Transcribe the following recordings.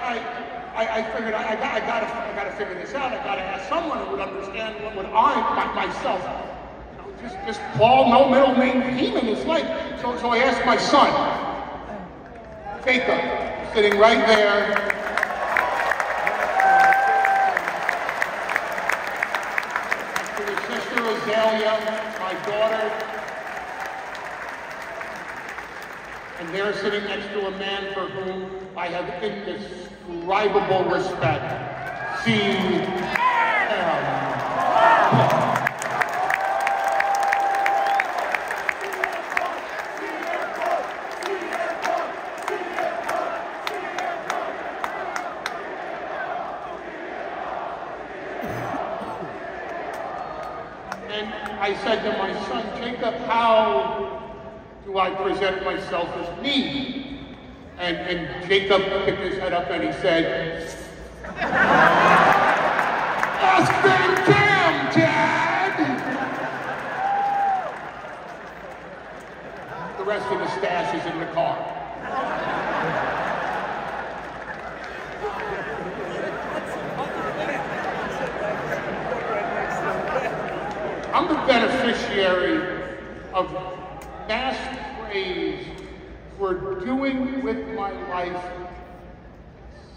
I figured I gotta figure this out. I gotta ask someone who would understand what myself, you know, just Paul, no middle name, Heyman is like. So I asked my son, Jacob, sitting right there. To his sister Azalea, my daughter. And they're sitting next to a man for whom I have indescribable respect. C.M. And I said to my son, Jacob, how do I present myself as me? And Jacob picked his head up and he said, ask Van Dam, Dad! The rest of the stash is in the car. I'm the beneficiary of mass praise for doing with my life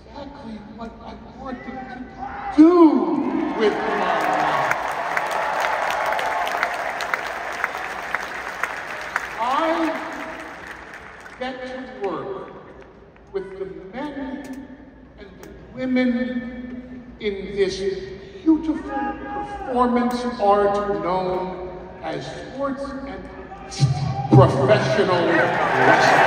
exactly what I wanted to do with my life. I get to work with the men and the women in this beautiful performance art known as sports and professional wrestling.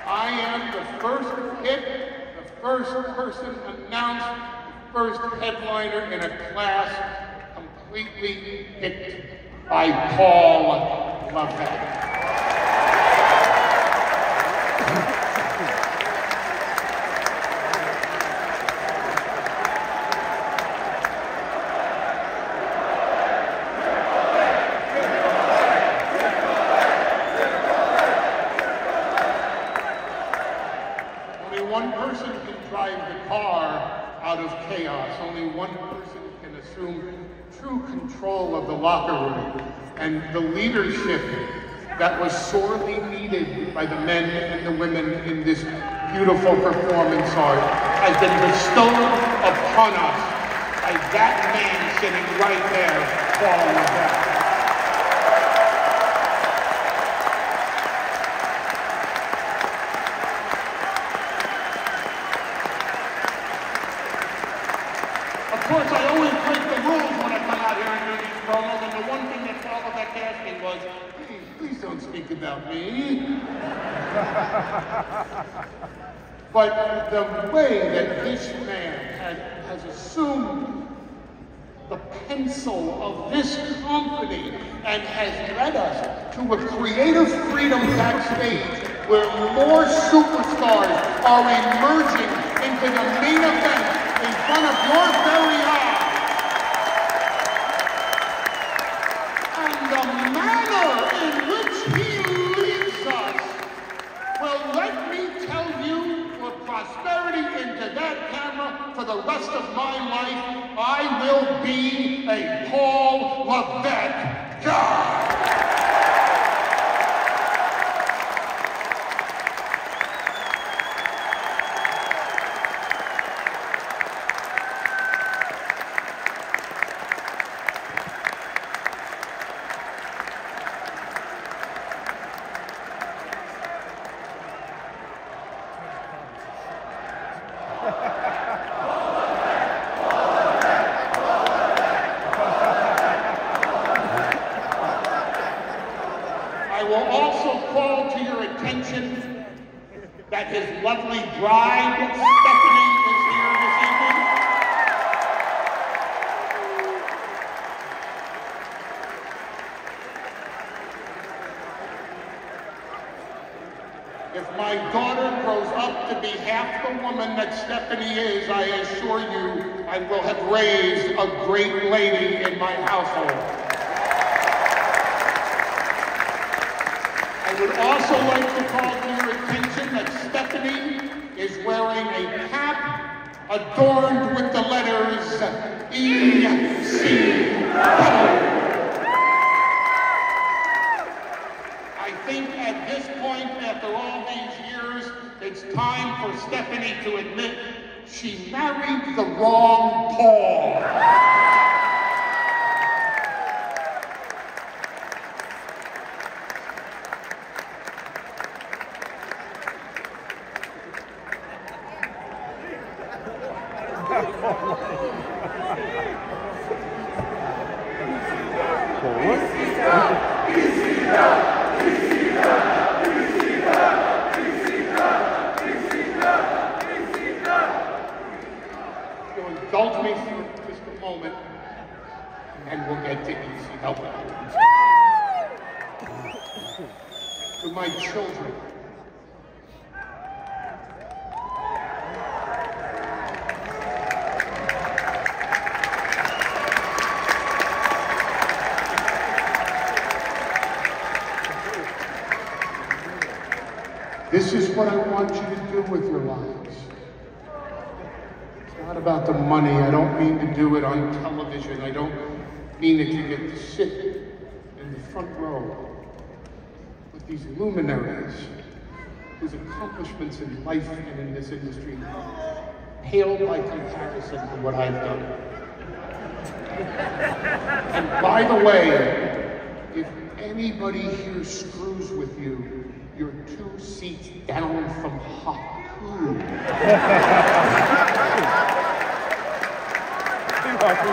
I am the first hit, the first person announced, the first headliner in a class completely picked by Paul Levesque. One person can drive the car out of chaos. Only one person can assume true control of the locker room. And the leadership that was sorely needed by the men and the women in this beautiful performance art has been bestowed upon us by that man sitting right there, Paul Levesque. Of course, I always break the rules when I come out here and do these promos, and the one thing that Paul Levesque asked me was, please don't speak about me. But the way that this man has assumed the pencil of this company and has led us to a creative freedom backstage where more superstars are emerging into the main event in front of your very eyes. And the manner in which he leads us, well, let me tell you, for prosperity into that camera for the rest of my life, I will be a Paul Levesque guy. I will also call to your attention that his lovely bride, Stephanie, is here this evening. If my daughter grows up to be half the woman that Stephanie is, I assure you I will have raised a great lady in my household. I would also like to call to your attention that Stephanie is wearing a cap adorned with the letters E-C-W. I think at this point, after all these years, it's time for Stephanie to admit she married the wrong Paul. Indulge me for just a moment, and we'll get to easy help. To my children, this is what I want you to do with your lives. Not about the money. I don't mean to do it on television. I don't mean that you get to sit in the front row with these luminaries whose accomplishments in life and in this industry pale by comparison to what I've done. And by the way, if anybody here screws with you, you're 2 seats down from Haku. Haku,